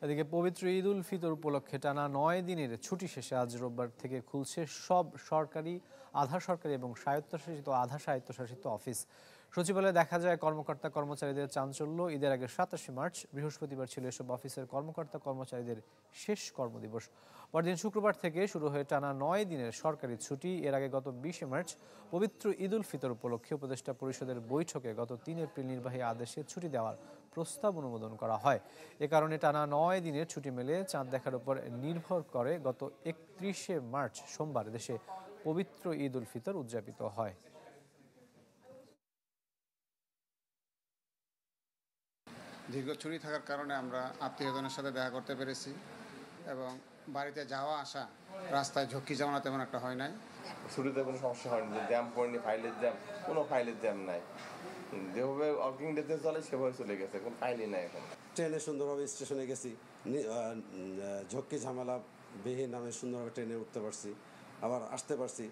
এদিকে পবিত্র ঈদ উল ফিতর উপলক্ষে টানা ৯ দিনের ছুটি শেষে আজ রোববার থেকে খুলছে সব সরকারি, আধা সরকারি এবং স্বায়ত্তশাসিত আধা স্বায়ত্তশাসিত অফিস। সচিবালয়ে দেখা যায় কর্মকর্তা কর্মচারীদের চাঞ্চল্য। ঈদের আগে ২৭শে মার্চ বৃহস্পতিবার ছিল এসব অফিসের কর্মকর্তা কর্মচারীদের শেষ কর্মদিবস। পরদিন শুক্রবার থেকে শুরু হয়ে টানা ৯ দিনের সরকারি ছুটি। এর আগে গত ২০শে মার্চ পবিত্র ঈদ উল ফিতর উপলক্ষে উপদেষ্টা পরিষদের বৈঠকে গত ৩ এপ্রিল নির্বাহী আদেশে ছুটি দেওয়ার প্রস্তাব অনুমোদন করা হয়। এ কারণে টানা ৯ দিনের ছুটি মেলে চাঁদ দেখার উপর নির্ভর করে গত ৩১শে মার্চ সোমবার দেশে পবিত্র ঈদ উল ফিতর উদযাপিত হয়। দীর্ঘ ছুটি থাকার কারণে আমরা আত্মীয়জনের সাথে দেখা করতে পেরেছি এবং বাড়িতে যাওয়া আসা রাস্তায় ঝক্কি জামানা তেমন একটা হয় নাই। ছুটিতে কোনো সমস্যা হয়নি, যে জ্যাম পড়েনি, ফাইলের জ্যাম, কোনো ফাইলের জ্যাম নাই। যেভাবে ওয়ার্কিং ডেতে চলে সেভাবে চলে গেছে, কোনো ফাইলই নাই এখন। ট্রেনে সুন্দরভাবে স্টেশনে গেছি, ঝক্কি ঝামেলা বিহীন আমি সুন্দরভাবে ট্রেনে উঠতে পারছি, আবার আসতে পারছি।